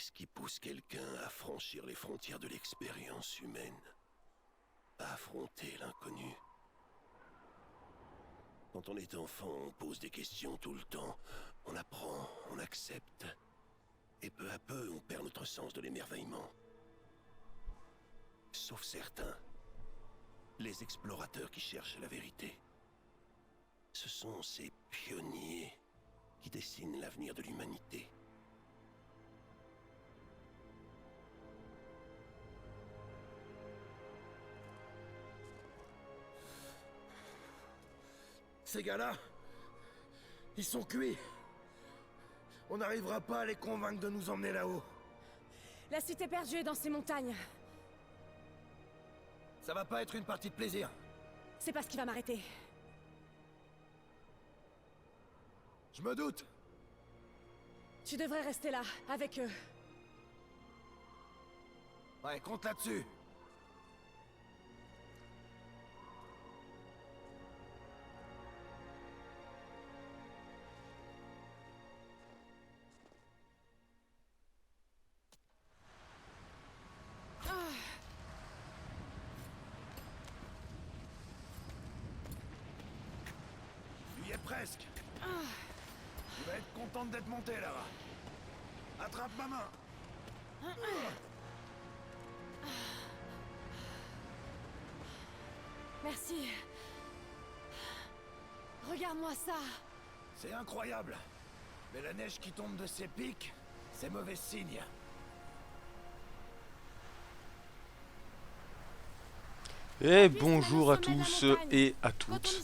Qu'est-ce qui pousse quelqu'un à franchir les frontières de l'expérience humaine? À affronter l'inconnu? Quand on est enfant, on pose des questions tout le temps. On apprend, on accepte. Et peu à peu, on perd notre sens de l'émerveillement. Sauf certains. Les explorateurs qui cherchent la vérité. Ce sont ces pionniers qui dessinent l'avenir de l'humanité. Ces gars-là, ils sont cuits. On n'arrivera pas à les convaincre de nous emmener là-haut. La cité perdue est dans ces montagnes. Ça va pas être une partie de plaisir. C'est pas ce qui va m'arrêter. Je me doute. Tu devrais rester là, avec eux. Ouais, compte là-dessus. Tu y es presque. Tu vas être contente d'être montée là-bas. Attrape ma main. Merci. Regarde-moi ça. C'est incroyable. Mais la neige qui tombe de ces pics, c'est mauvais signe. Et bonjour à tous et à toutes.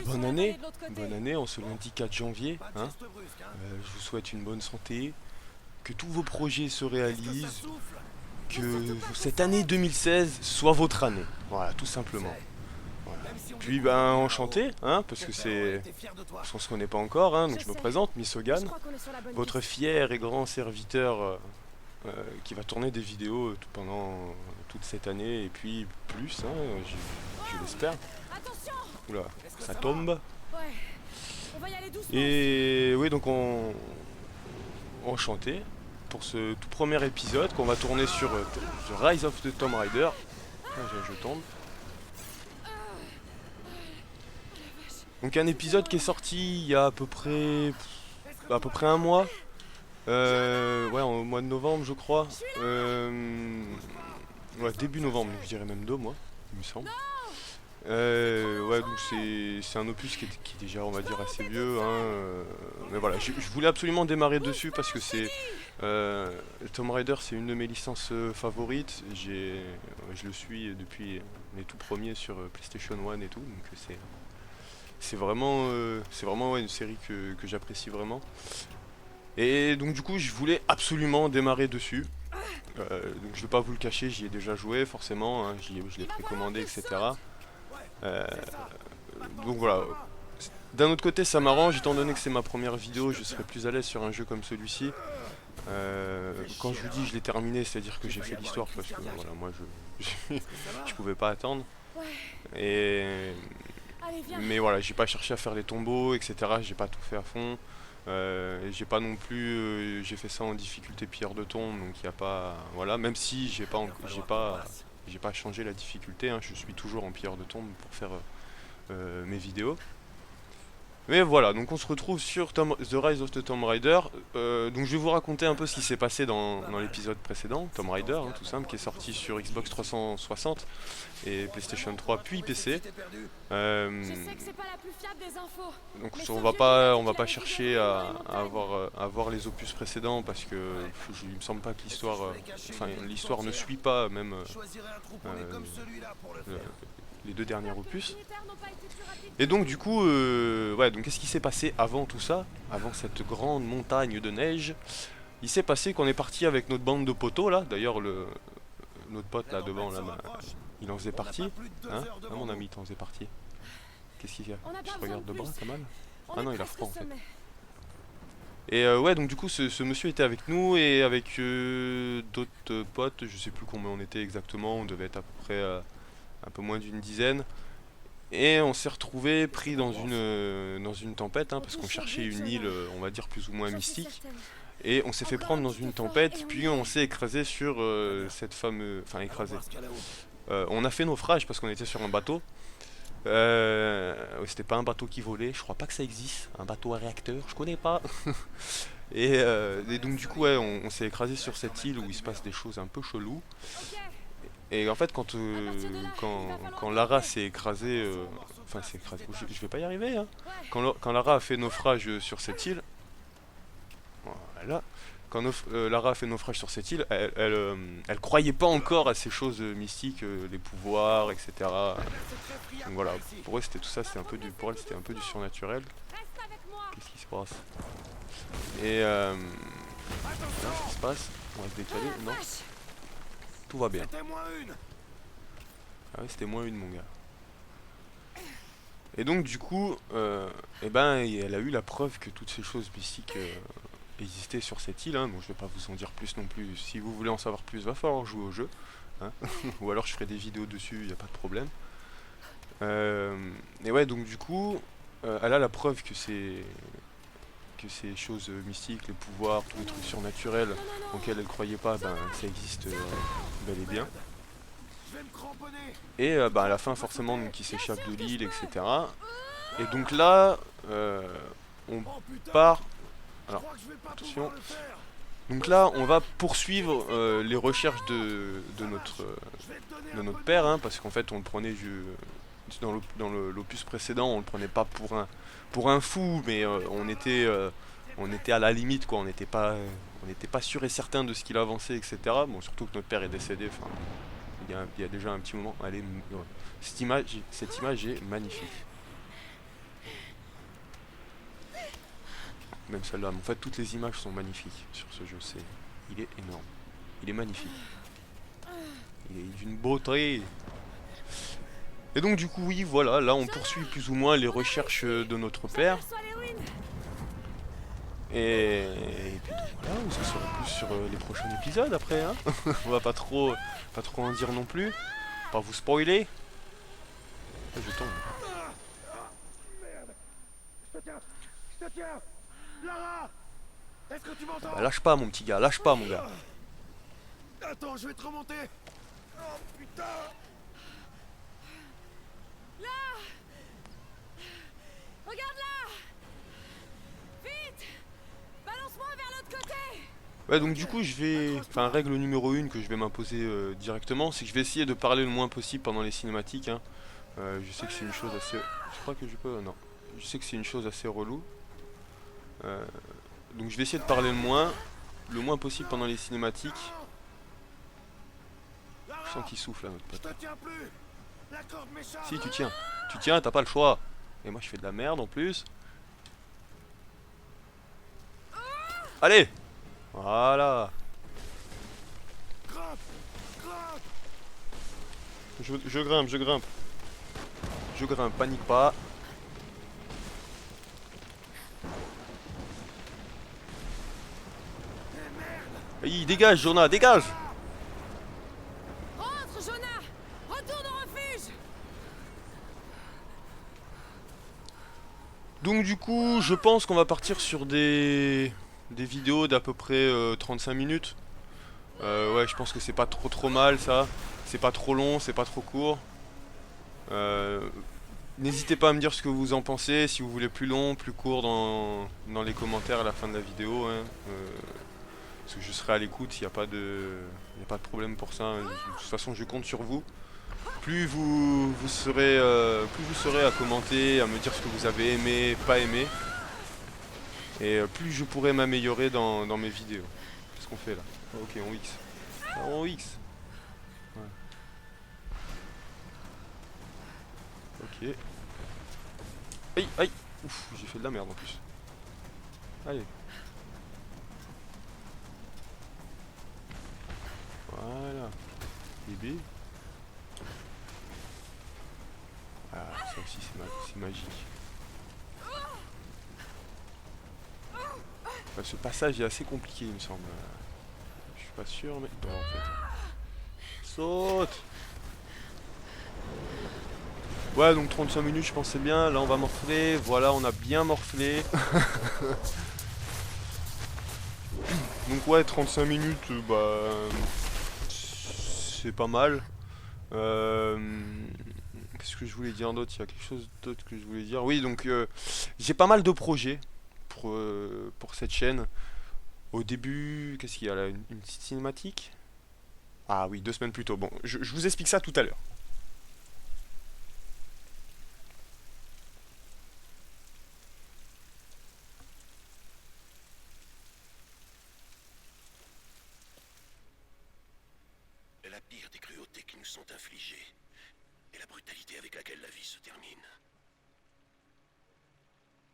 Bonne année, en ce lundi 4 janvier. Hein. Je vous souhaite une bonne santé, que tous vos projets se réalisent, que cette année 2016 soit votre année. Voilà, tout simplement. Voilà. Puis enchanté, hein, parce que c'est... On se connaît pas encore, hein, donc je me présente, Miss Hogan, votre fier et grand serviteur qui va tourner des vidéos pendant toute cette année et puis plus, hein, je l'espère. Oula, ça tombe. Et oui, donc enchanté pour ce tout premier épisode qu'on va tourner sur The Rise of the Tomb Raider. Je tombe. Donc un épisode qui est sorti il y a à peu près un mois. Ouais, au mois de novembre je crois. Ouais, début novembre, je dirais même 2 mois, il me semble. Ouais, donc c'est un opus qui est déjà, on va dire, assez vieux, hein, mais voilà, je voulais absolument démarrer dessus parce que c'est Tomb Raider, c'est une de mes licences favorites. Je le suis depuis les tout premiers sur PlayStation 1 et tout, donc c'est vraiment ouais, une série que j'apprécie vraiment. Et donc du coup je voulais absolument démarrer dessus. Donc je vais pas vous le cacher, j'y ai déjà joué forcément, hein, je l'ai précommandé, etc. Donc voilà. D'un autre côté ça m'arrange, étant donné que c'est ma première vidéo, je serai plus à l'aise sur un jeu comme celui-ci. Quand je vous dis je l'ai terminé, c'est à dire que j'ai fait l'histoire parce que voilà, moi je pouvais pas attendre. Mais voilà, j'ai pas cherché à faire les tombeaux, etc. J'ai pas tout fait à fond. J'ai pas non plus, j'ai fait ça en difficulté pierre de tombe, donc il y a pas, voilà, même si j'ai pas changé la difficulté, hein, je suis toujours en pierre de tombe pour faire mes vidéos. Mais voilà, donc on se retrouve sur The Rise of the Tomb Raider. Donc je vais vous raconter un peu ce qui s'est passé dans l'épisode précédent, Tomb Raider, hein, tout simple, qui est sorti sur Xbox 360 et PlayStation 3 puis PC. Donc on va pas chercher à voir les opus précédents parce que il me semble pas que l'histoire ne suit pas même les 2 derniers opus. Et donc du coup, ouais, donc qu'est-ce qui s'est passé avant tout ça, avant cette grande montagne de neige? Il s'est passé qu'on est parti avec notre bande de poteaux là. D'ailleurs notre pote là devant là, il en faisait partie, hein, mon ami, il en faisait partie. Qu'est-ce qu'il y a? Je regarde de bras, t'as mal? Ah non, il a froid en fait. Et ouais, donc du coup ce monsieur était avec nous et avec d'autres potes, je sais plus combien on était exactement, on devait être à peu près un peu moins d'une dizaine. Et on s'est retrouvé pris dans une tempête, hein, parce qu'on cherchait une île, on va dire plus ou moins mystique. Et on s'est fait prendre dans une tempête, puis on s'est écrasé sur cette fameuse... Enfin écrasé. On a fait naufrage parce qu'on était sur un bateau. C'était pas un bateau qui volait, je crois pas que ça existe, un bateau à réacteur, je connais pas. et donc du coup ouais, on s'est écrasé sur cette île où il se passe des choses un peu cheloues. Et en fait quand Lara s'est écrasée, enfin s'est écrasée, je vais pas y arriver hein. Quand Lara a fait naufrage sur cette île, voilà. Quand Lara a fait naufrage sur cette île, elle croyait pas encore à ces choses mystiques, les pouvoirs, etc. Donc voilà, pour elle c'était tout ça, c'était un peu du, pour elle c'était un peu du surnaturel. Qu'est-ce qui se passe? Et voilà ce qui se passe. On va se décaler, non? Tout va bien. Ah ouais, c'était moins une mon gars. Et donc du coup, eh ben, elle a eu la preuve que toutes ces choses mystiques exister sur cette île, hein. Bon je vais pas vous en dire plus non plus, si vous voulez en savoir plus va falloir jouer au jeu, hein. Ou alors je ferai des vidéos dessus, il n'y a pas de problème. Et ouais donc du coup, elle a la preuve que ces choses mystiques, les pouvoirs, tous les trucs surnaturels auxquels elle croyait pas, ben ça existe bel et bien. Et ben, à la fin forcément donc il s'échappe de l'île, etc. Et donc là, on part. Alors, attention. Donc là, on va poursuivre les recherches de notre père, hein, parce qu'en fait, on le prenait dans l'opus précédent, on le prenait pas pour un fou, mais on était à la limite, quoi. On n'était pas sûr et certain de ce qu'il avançait, etc. Bon, surtout que notre père est décédé. Enfin, il y a déjà un petit moment. Allez, cette image est magnifique. Même celle-là, mais en fait toutes les images sont magnifiques sur ce jeu, il est énorme, il est magnifique, il est d'une beauté. Et donc du coup oui voilà, là on poursuit plus ou moins les recherches de notre père. Et puis donc, voilà, vous en saurez plus sur les prochains épisodes après, hein. On va pas trop en dire non plus, pas vous spoiler. Ah, je tombe. Merde. Je te tiens. Lara, est-ce que tu m'entends? Bah, lâche pas mon petit gars, lâche pas mon gars. Attends, je vais te remonter. Oh putain. Là! Regarde là! Vite! Balance-moi vers l'autre côté! Ouais donc du coup je vais... Enfin règle numéro 1 que je vais m'imposer directement, c'est que je vais essayer de parler le moins possible pendant les cinématiques, hein. Je sais que c'est une chose assez... Je crois que je peux... Non. Je sais que c'est une chose assez relou. Donc je vais essayer de parler le moins possible pendant les cinématiques. Je sens qu'il souffle là notre pote. Si tu tiens, t'as pas le choix. Et moi je fais de la merde en plus. Allez. Voilà. Je grimpe. Je grimpe, panique pas. Allez, dégage, Jonah, dégage! Rentre, Jonah! Retourne au refuge! Donc du coup, je pense qu'on va partir sur des vidéos d'à peu près 35 minutes. Ouais, je pense que c'est pas trop mal ça. C'est pas trop long, c'est pas trop court. N'hésitez pas à me dire ce que vous en pensez, si vous voulez plus long, plus court dans les commentaires à la fin de la vidéo, hein. Parce que je serai à l'écoute, il n'y a pas de problème pour ça, hein. De toute façon je compte sur vous. Plus vous serez à commenter, à me dire ce que vous avez aimé, pas aimé. Et plus je pourrai m'améliorer dans mes vidéos. Qu'est-ce qu'on fait là? Ok, on X. On X. Ouais. Ok. Aïe, aïe. Ouf, j'ai fait de la merde en plus. Allez. Voilà. Bébé. Ah, ça aussi c'est magique. Enfin, ce passage est assez compliqué il me semble. Je suis pas sûr mais... Non en fait. Saute! Ouais donc 35 minutes je pense c'est bien. Là on va morfler. Voilà on a bien morflé. Donc ouais, 35 minutes, bah... c'est pas mal. Qu'est-ce que je voulais dire d'autre? Il y a quelque chose d'autre que je voulais dire. Oui, donc j'ai pas mal de projets pour cette chaîne. Au début, qu'est-ce qu'il y a là? Une petite cinématique? Ah oui, 2 semaines plus tôt. Bon, je vous explique ça tout à l'heure. La pire des cruautés qui nous sont infligées est la brutalité avec laquelle la vie se termine.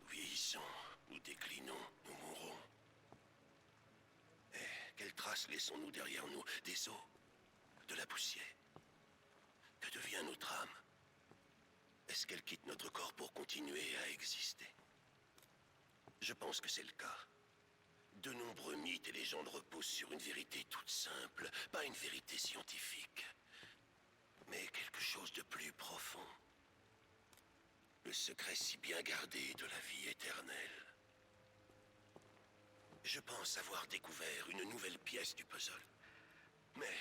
Nous vieillissons, nous déclinons, nous mourrons. Et quelles traces laissons-nous derrière nous? Des os, de la poussière. Que devient notre âme? Est-ce qu'elle quitte notre corps pour continuer à exister? Je pense que c'est le cas. De nombreux mythes et légendes reposent sur une vérité toute simple, pas une vérité scientifique, mais quelque chose de plus profond. Le secret si bien gardé de la vie éternelle. Je pense avoir découvert une nouvelle pièce du puzzle. Mais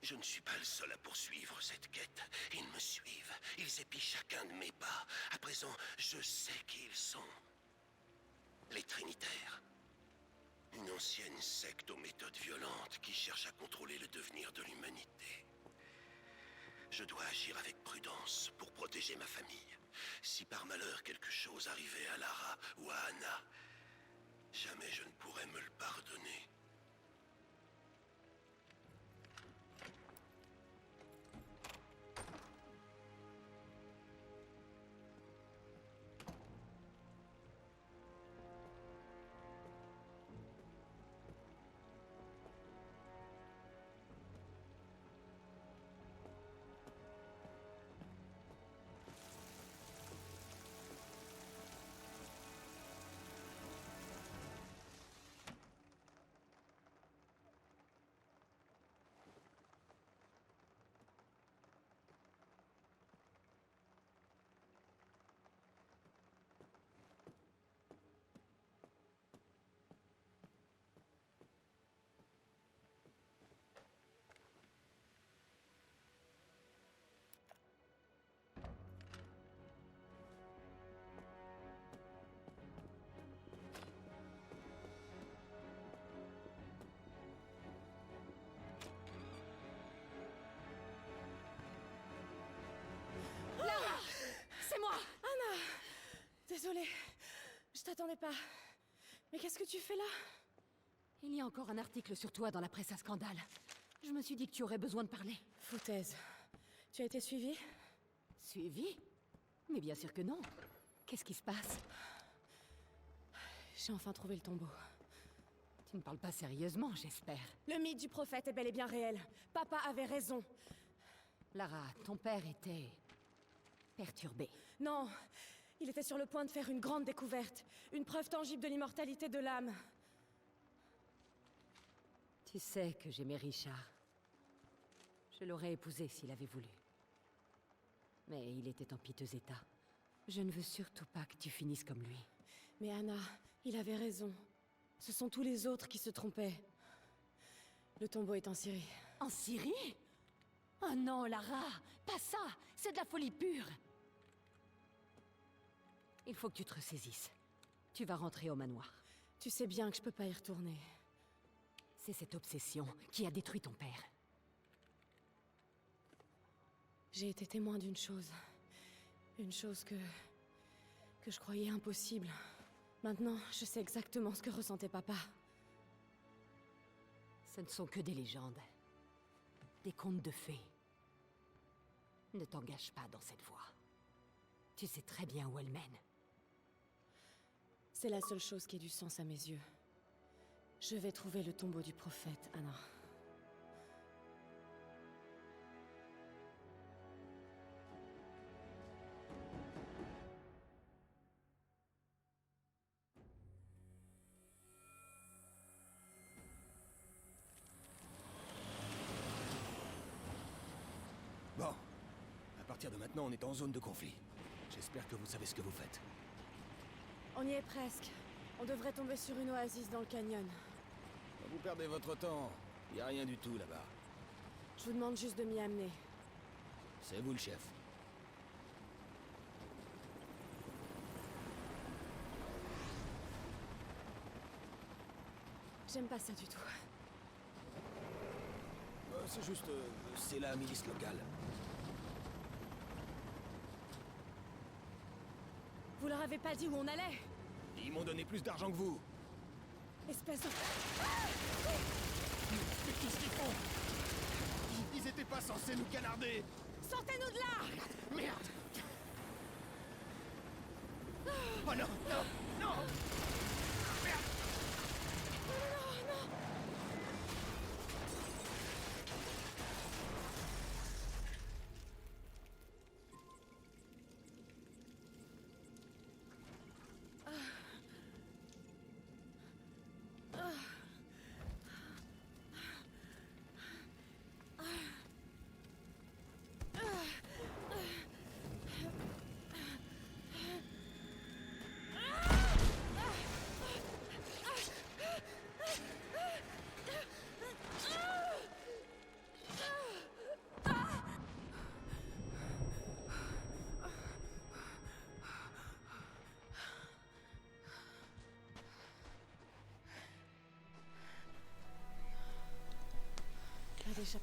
je ne suis pas le seul à poursuivre cette quête. Ils me suivent, ils épient chacun de mes pas. À présent, je sais qui ils sont. Les Trinitaires. Une ancienne secte aux méthodes violentes qui cherche à contrôler le devenir de l'humanité. Je dois agir avec prudence pour protéger ma famille. Si par malheur quelque chose arrivait à Lara ou à Anna, jamais je ne pourrais me le pardonner. C'est moi! Anna! Désolée, je t'attendais pas. Mais qu'est-ce que tu fais là? Il y a encore un article sur toi dans la presse à scandale. Je me suis dit que tu aurais besoin de parler. Foutaise. Tu as été suivie? Suivi? Mais bien sûr que non. Qu'est-ce qui se passe? J'ai enfin trouvé le tombeau. Tu ne parles pas sérieusement, j'espère. Le mythe du prophète est bel et bien réel. Papa avait raison. Lara, ton père était... perturbé. Non, il était sur le point de faire une grande découverte. Une preuve tangible de l'immortalité de l'âme. Tu sais que j'aimais Richard. Je l'aurais épousé s'il avait voulu. Mais il était en piteux état. Je ne veux surtout pas que tu finisses comme lui. Mais Anna, il avait raison. Ce sont tous les autres qui se trompaient. Le tombeau est en Syrie. En Syrie? Oh non, Lara! Pas ça! C'est de la folie pure! Il faut que tu te ressaisisses. Tu vas rentrer au manoir. Tu sais bien que je peux pas y retourner. C'est cette obsession qui a détruit ton père. J'ai été témoin d'une chose. Une chose que je croyais impossible. Maintenant, je sais exactement ce que ressentait papa. Ce ne sont que des légendes. Des contes de fées. Ne t'engage pas dans cette voie. Tu sais très bien où elle mène. C'est la seule chose qui ait du sens à mes yeux. Je vais trouver le tombeau du prophète, Anna. Bon. À partir de maintenant, on est en zone de conflit. J'espère que vous savez ce que vous faites. On y est presque. On devrait tomber sur une oasis dans le canyon. Vous perdez votre temps. Y a rien du tout là-bas. Je vous demande juste de m'y amener. C'est vous le chef. J'aime pas ça du tout. C'est juste... c'est la milice locale. Vous leur avez pas dit où on allait? Ils m'ont donné plus d'argent que vous. Espèce de... Mais qu'est-ce qu'ils font? Ils étaient pas censés nous canarder. Sortez-nous de là! Merde. Oh non, non, non.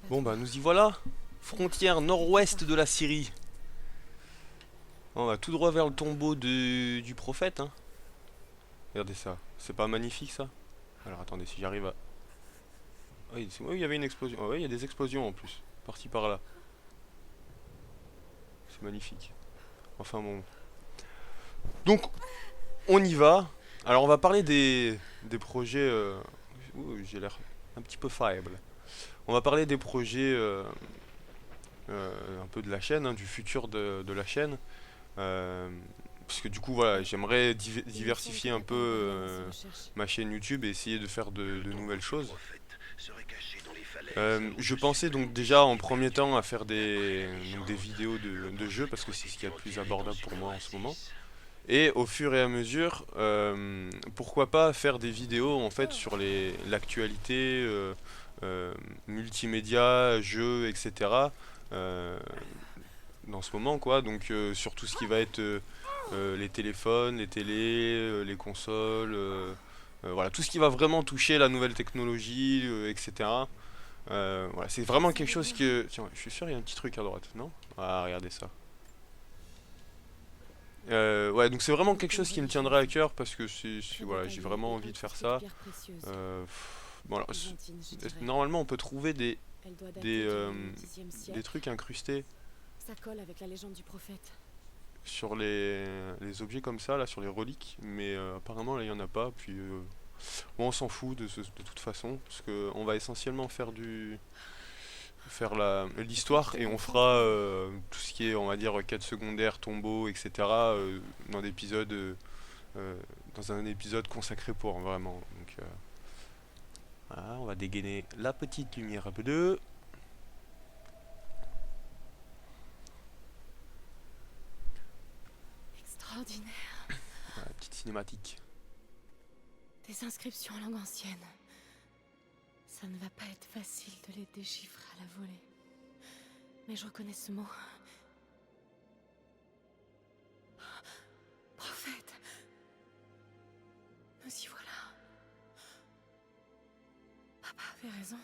Bon bah nous y voilà. Frontière nord-ouest de la Syrie. On va tout droit vers le tombeau du prophète. Hein. Regardez ça. C'est pas magnifique ça? Alors attendez, si j'arrive à... Oui, il y avait une explosion. Ah, oui, il y a des explosions en plus. Parti par là. C'est magnifique. Enfin bon. Donc, on y va. Alors on va parler des projets... Ouh, j'ai l'air un petit peu faible. On va parler des projets un peu de la chaîne, hein, du futur de la chaîne. Parce que du coup, voilà, j'aimerais diversifier un peu ma chaîne YouTube et essayer de faire de nouvelles choses. Je pensais donc déjà en premier temps à faire des vidéos de jeux parce que c'est ce qui est le plus abordable pour moi en ce moment. Et au fur et à mesure, pourquoi pas faire des vidéos en fait sur l'actualité, multimédia, jeux, etc. Dans ce moment quoi, donc sur tout ce qui va être les téléphones, les télés, les consoles, voilà, tout ce qui va vraiment toucher la nouvelle technologie, etc. Voilà, c'est vraiment quelque chose que... Tiens, je suis sûr il y a un petit truc à droite, non? Ah, regardez ça. Ouais, donc c'est vraiment quelque chose qui me tiendrait à cœur parce que voilà, j'ai vraiment envie de faire ça. Bon, alors, normalement on peut trouver des trucs incrustés Ça colle avec la légende du prophète. sur les objets comme ça, là, sur les reliques, mais apparemment là il n'y en a pas, puis bon, on s'en fout de toute façon, parce que on va essentiellement faire l'histoire et on fera tout ce qui est, on va dire, quête secondaire, tombeau, etc. Dans un épisode consacré pour vraiment. Donc voilà, on va dégainer la petite lumière bleue. Extraordinaire. Voilà, petite cinématique. Des inscriptions en langue ancienne. Ça ne va pas être facile de les déchiffrer à la volée. Mais je reconnais ce mot. Prophète. Nous y voilà. Papa avait raison.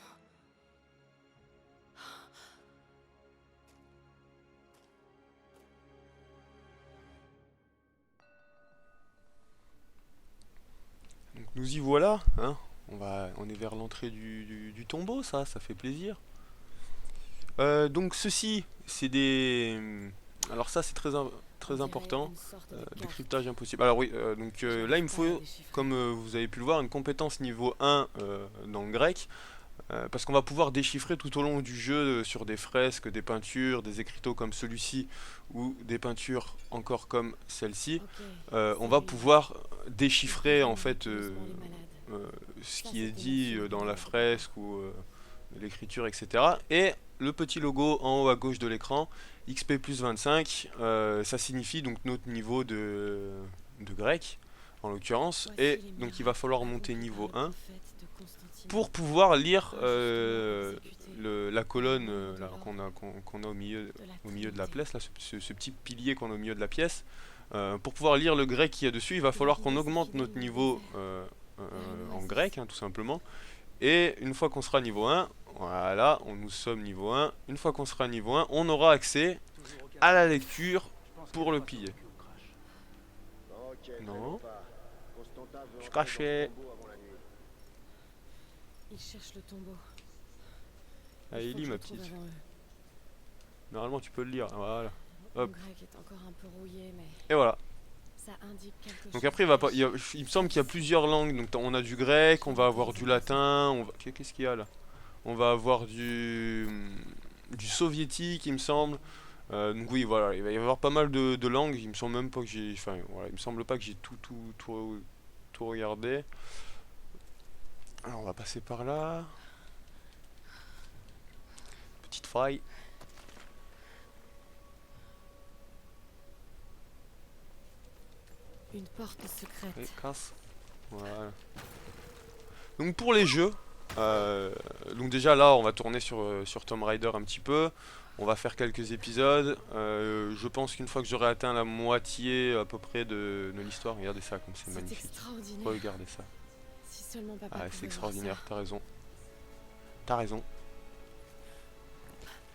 Donc nous y voilà, hein. On est vers l'entrée du tombeau, ça fait plaisir. Donc ceci, c'est des... Alors ça c'est très important, décryptage impossible. Alors oui, donc là il me faut, comme vous avez pu le voir, une compétence niveau 1 dans le grec. Parce qu'on va pouvoir déchiffrer tout au long du jeu sur des fresques, des peintures, des écriteaux comme celui-ci ou des peintures encore comme celle-ci. On va pouvoir déchiffrer en fait ce qui est dit dans la fresque ou l'écriture, etc. Et le petit logo en haut à gauche de l'écran, XP plus 25, ça signifie donc notre niveau de grec en l'occurrence. Et donc il va falloir monter niveau 1. pour pouvoir lire la colonne là, qu'on a au milieu de la pièce, là, ce petit pilier qu'on a au milieu de la pièce. Pour pouvoir lire le grec qu'il y a dessus, il va falloir qu'on augmente notre niveau en grec, hein, tout simplement. Et une fois qu'on sera niveau 1, voilà, nous sommes niveau 1. Une fois qu'on sera niveau 1, on aura accès à la lecture pour le piller. Non. Je suis caché. Ils cherchent le tombeau. Ah, il lit ma petite. Normalement tu peux le lire, voilà. Mon Hop. grec est encore un peu rouillé, mais Et voilà. ça indique quelque chose. Donc après il me semble qu'il y a plusieurs langues. Donc on a du grec, on va avoir du latin, qu'est-ce qu'il y a là? On va avoir du soviétique, il me semble. Donc oui, voilà, il va y avoir pas mal de langues. Il me semble même pas que j'ai, enfin voilà, il me semble pas que j'ai tout regardé. Alors on va passer par là. Petite faille. Une porte secrète. Et casse. Voilà. Donc pour les jeux, donc déjà là on va tourner sur Tomb Raider un petit peu. On va faire quelques épisodes. Je pense qu'une fois que j'aurai atteint la moitié à peu près de l'histoire, regardez ça comme c'est magnifique. Extraordinaire. Regardez ça. Si seulement papa Ah pouvait c'est voir extraordinaire, ça. t'as raison. T'as raison.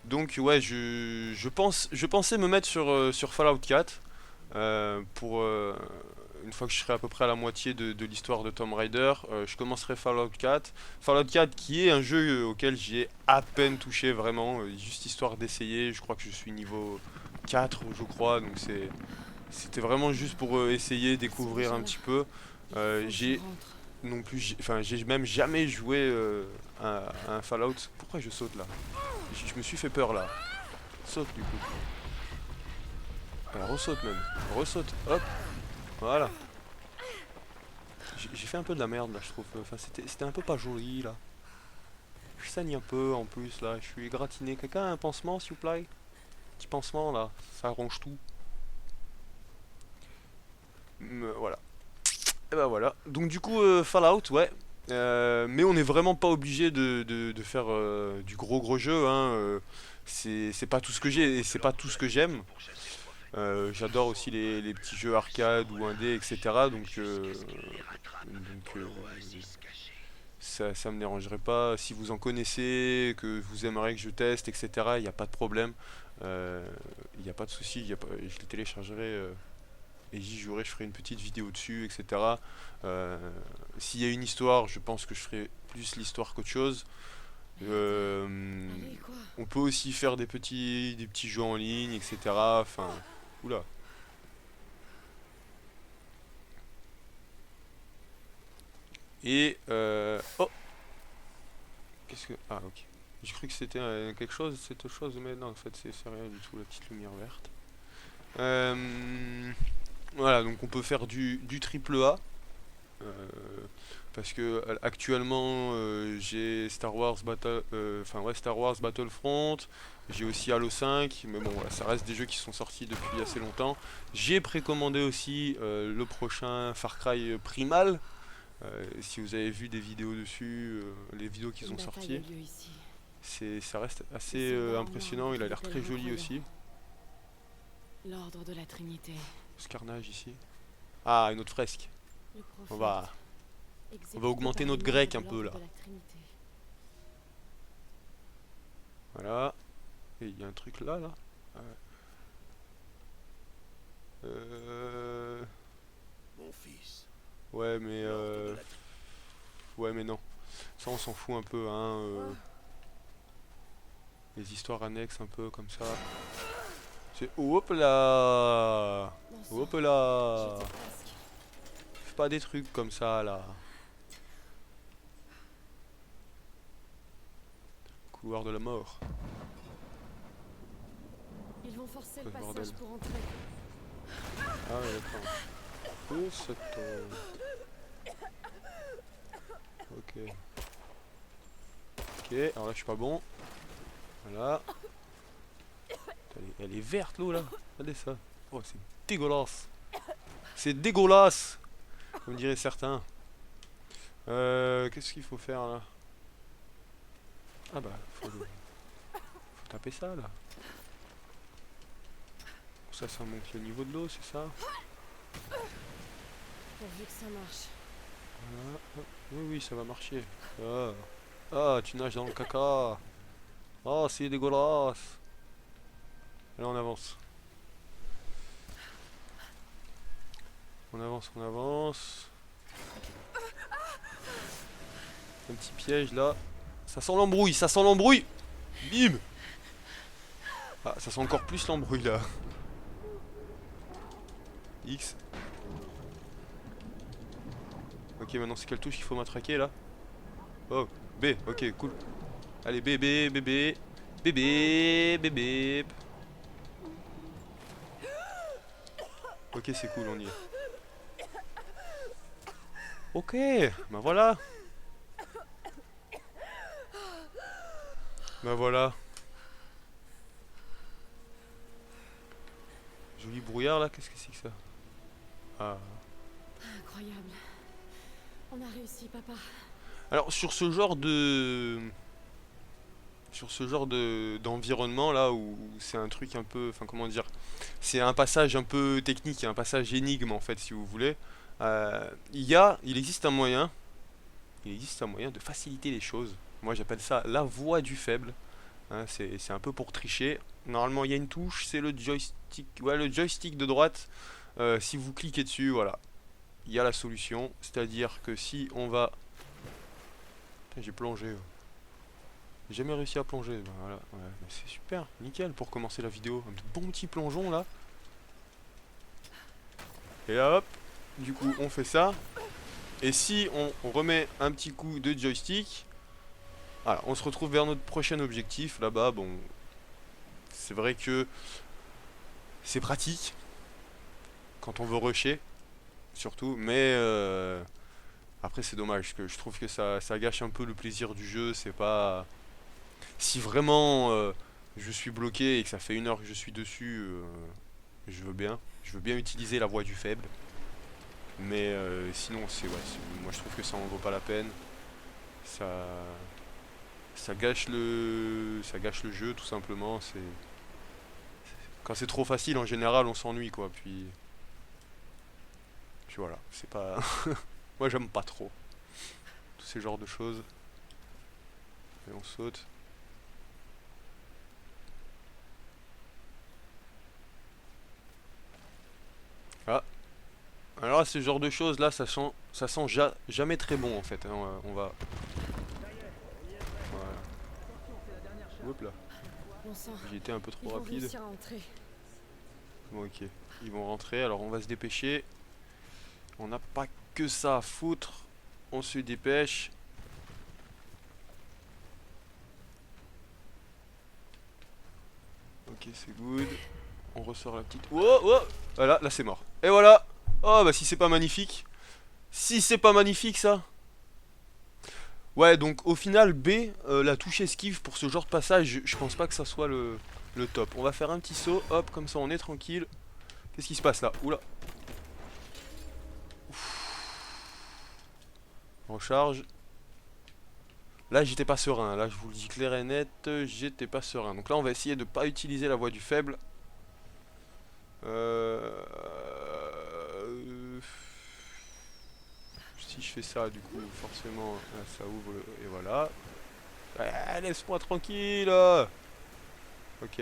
Donc ouais, je pensais me mettre sur Fallout 4 pour une fois que je serai à peu près à la moitié de l'histoire de Tomb Raider, je commencerai Fallout 4. Fallout 4 qui est un jeu auquel j'ai à peine touché vraiment, juste histoire d'essayer. Je crois que je suis niveau 4 je crois, donc c'était vraiment juste pour essayer, découvrir un petit peu. J'ai non plus, enfin j'ai même jamais joué à un Fallout. Pourquoi je saute là? Je me suis fait peur là. Saute du coup. Alors ressaute même, ressaute, hop. Voilà. J'ai fait un peu de la merde là je trouve. Enfin c'était un peu pas joli là. Je saigne un peu en plus là. Je suis gratiné. Quelqu'un a un pansement s'il vous plaît? Petit pansement là. Ça ronge tout. Voilà. Et ben voilà. Donc du coup Fallout ouais. Mais on n'est vraiment pas obligé de faire du gros jeu. Hein. C'est pas tout ce que j'ai et c'est pas tout ce que j'aime. J'adore aussi les petits jeux arcade ou indé, etc. Donc ça me dérangerait pas. Si vous en connaissez, que vous aimeriez que je teste, etc. Il n'y a pas de problème. Il n'y a pas de souci. Je les téléchargerai et j'y jouerai. Je ferai une petite vidéo dessus, etc. S'il y a une histoire, je pense que je ferai plus l'histoire qu'autre chose. Allez, quoi? On peut aussi faire des petits jeux en ligne, etc. Enfin, oula. Et oh, qu'est-ce que ah ok. J'ai cru que c'était quelque chose, cette chose, mais non en fait c'est rien du tout la petite lumière verte. Voilà donc on peut faire du triple A. Parce que actuellement j'ai Star Wars Battlefront, j'ai aussi Halo 5, mais bon voilà, ça reste des jeux qui sont sortis depuis assez longtemps. J'ai précommandé aussi le prochain Far Cry Primal, si vous avez vu des vidéos dessus, les vidéos qui sont sorties, ça reste assez impressionnant, il a l'air très joli aussi. L'ordre de la Trinité. Ce carnage ici. Ah, une autre fresque. On va augmenter notre grec un peu là. Voilà. Et il y a un truc là. Mon fils. Ouais mais ouais mais non. Ça on s'en fout un peu hein. Les histoires annexes un peu comme ça. C'est hop là. Hop là. Fais pas des trucs comme ça là. Couloir de la mort. Ils vont forcer le Bordel. passage pour entrer. Ah ouais d'accord. Oh cette ok. Ok, alors là je suis pas bon. Voilà. Elle est verte l'eau là. Regardez ça. Oh c'est dégueulasse. C'est dégueulasse comme diraient certains. Qu'est-ce qu'il faut faire là? Ah bah, faut taper ça là. Ça monte le niveau de l'eau, c'est ça? Pourvu que ça marche. Voilà. Oui, oui, ça va marcher. Ah, ah, tu nages dans le caca. Oh, c'est dégueulasse. Allez, on avance. On avance, on avance. Un petit piège là. Ça sent l'embrouille, ça sent l'embrouille. Bim. Ah, ça sent encore plus l'embrouille là. X. Ok, maintenant c'est quelle touche qu'il faut matraquer là? Oh, B, ok, cool. Allez, bébé, bébé. Bébé, bébé. Ok, c'est cool, on y est. Ok, bah voilà. Bah voilà. Joli brouillard là, qu'est-ce que c'est que ça? Ah. Incroyable. On a réussi, papa. Alors sur ce genre de... d'environnement là où c'est un truc un peu... Enfin comment dire... C'est un passage un peu technique, un passage énigme en fait si vous voulez. Il existe un moyen. Il existe un moyen de faciliter les choses. Moi j'appelle ça la voie du faible. Hein, c'est un peu pour tricher. Normalement il y a une touche, c'est le joystick. Ouais, le joystick de droite. Si vous cliquez dessus, voilà. Il y a la solution. C'est-à-dire que si on va... J'ai plongé. J'ai jamais réussi à plonger. Ben voilà, ouais, c'est super, nickel pour commencer la vidéo. Un bon petit plongeon là. Et là hop, du coup on fait ça. Et si on remet un petit coup de joystick, voilà, on se retrouve vers notre prochain objectif. Là-bas, bon, c'est vrai que c'est pratique quand on veut rusher, surtout. Mais après c'est dommage, que je trouve que ça gâche un peu le plaisir du jeu. C'est pas... Si vraiment je suis bloqué et que ça fait 1 heure que je suis dessus, je veux bien utiliser la voie du faible. Mais sinon, moi je trouve que ça en vaut pas la peine. Ça gâche le jeu tout simplement. Quand c'est trop facile en général, on s'ennuie quoi. Puis voilà, c'est pas. Moi j'aime pas trop tous ces genres de choses. Et on saute. Ah. Alors ce genre de choses là, ça sent jamais très bon en fait. Hein. On va. Voilà. Hop là. Bon sang. J'ai été un peu trop Ils vont rapide. réussir à entrer. Bon, ok. Ils vont rentrer, alors on va se dépêcher. On n'a pas que ça à foutre. On se dépêche. Ok, c'est good. On ressort la petite... Oh, oh. Voilà, là c'est mort. Et voilà. Oh, bah si c'est pas magnifique. Si c'est pas magnifique ça. Ouais, donc au final, B, la touche esquive pour ce genre de passage, je pense pas que ça soit le top. On va faire un petit saut, hop, comme ça on est tranquille. Qu'est-ce qui se passe là? Oula. On recharge. Là j'étais pas serein, là je vous le dis clair et net, j'étais pas serein. Donc là on va essayer de pas utiliser la voie du faible. Si je fais ça du coup forcément là, ça ouvre et voilà. Ouais, laisse-moi tranquille. Ok.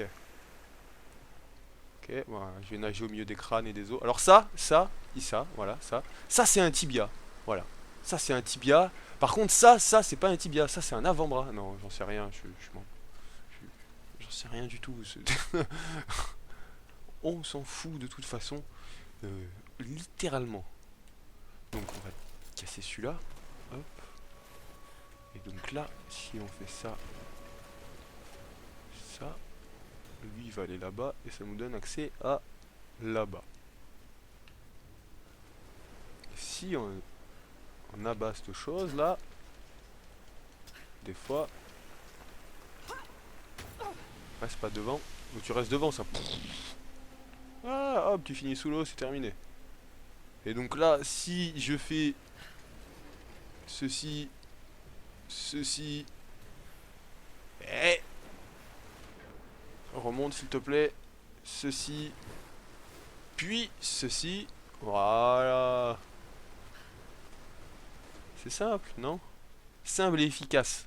Ok, voilà, je vais nager au milieu des crânes et des os. Alors ça, voilà, ça. Ça c'est un tibia. Voilà. Ça c'est un tibia. Par contre ça c'est pas un tibia, ça c'est un avant-bras. Non, j'en sais rien, j'en sais rien du tout. On s'en fout de toute façon. Littéralement. Donc on va casser celui-là. Hop. Et donc là, si on fait ça, ça, lui il va aller là-bas et ça nous donne accès à là-bas. Si on abat cette chose là, des fois, reste pas devant, donc tu restes devant ça. Ah, hop, tu finis sous l'eau, c'est terminé. Et donc là, si je fais ceci, Eh, remonte s'il te plaît. Ceci. Puis ceci. Voilà. C'est simple, non? Simple et efficace.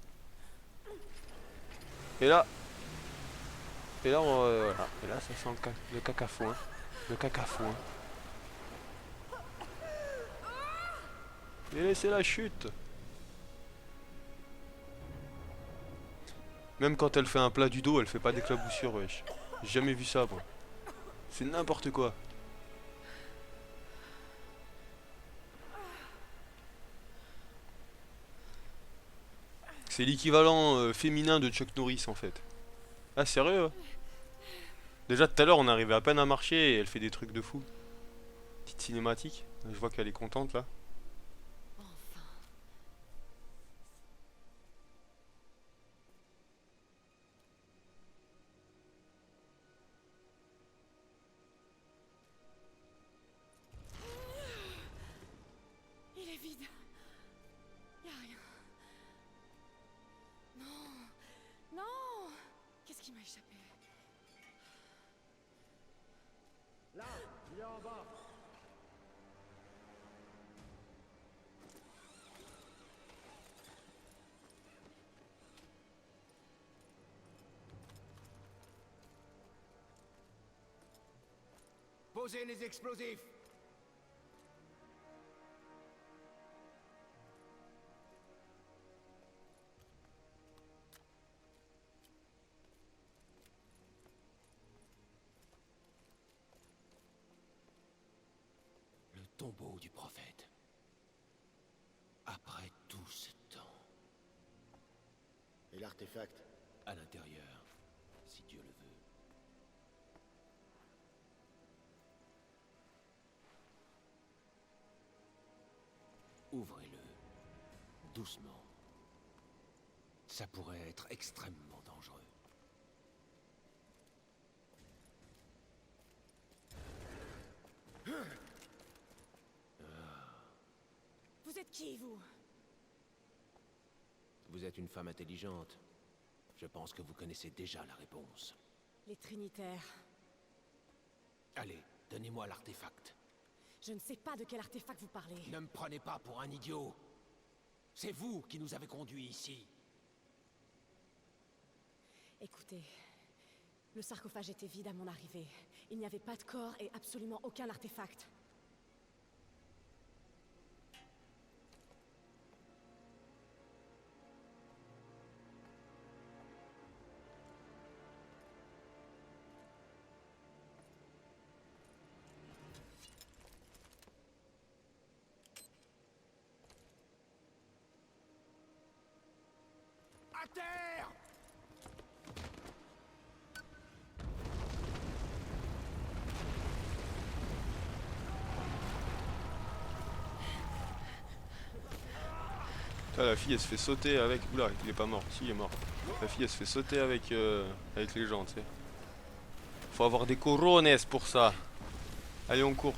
Et là. Et là, voilà. Et là, ça sent le cacafoin. Le cacafoin. Et laissez la chute. Même quand elle fait un plat du dos, elle fait pas d'éclaboussure, wesh. J'ai jamais vu ça, moi. C'est n'importe quoi. C'est l'équivalent féminin de Chuck Norris, en fait. Ah, sérieux? Déjà, tout à l'heure, on arrivait à peine à marcher et elle fait des trucs de fou. Petite cinématique. Je vois qu'elle est contente, là. Il est vide. Y a rien. Non. Non. Qu'est-ce qui m'a échappé? Là, il est en bas. Posez les explosifs. Le tombeau du prophète. Après tout ce temps. Et l'artefact? À l'intérieur, si Dieu le veut. Ouvrez-le. Doucement. Ça pourrait être extrêmement dangereux. Vous êtes qui, vous? Vous êtes une femme intelligente. Je pense que vous connaissez déjà la réponse. Les Trinitaires. Allez, donnez-moi l'artefact. Je ne sais pas de quel artefact vous parlez. Ne me prenez pas pour un idiot. C'est vous qui nous avez conduits ici. Écoutez, le sarcophage était vide à mon arrivée. Il n'y avait pas de corps et absolument aucun artefact. À terre! Putain, la fille elle se fait sauter avec. Oula, il est pas mort. Si, il est mort. La fille elle se fait sauter avec, avec les gens, tu sais. Faut avoir des corones pour ça. Allez, on court.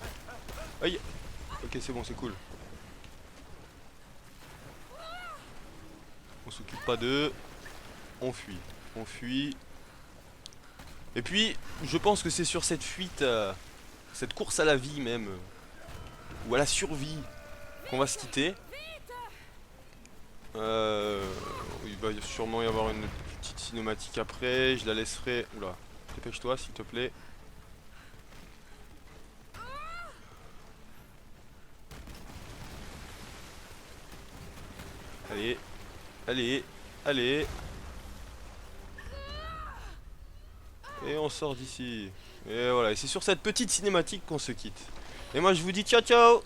Aïe! Ok, c'est bon, c'est cool. On s'occupe pas d'eux. On fuit. On fuit. Et puis, je pense que c'est sur cette fuite, cette course à la vie même, ou à la survie, qu'on va se quitter. Il va sûrement y avoir une petite cinématique après. Je la laisserai. Oula, dépêche-toi s'il te plaît. Allez, allez, allez. Et on sort d'ici. Et voilà, et c'est sur cette petite cinématique qu'on se quitte. Et moi je vous dis ciao ciao.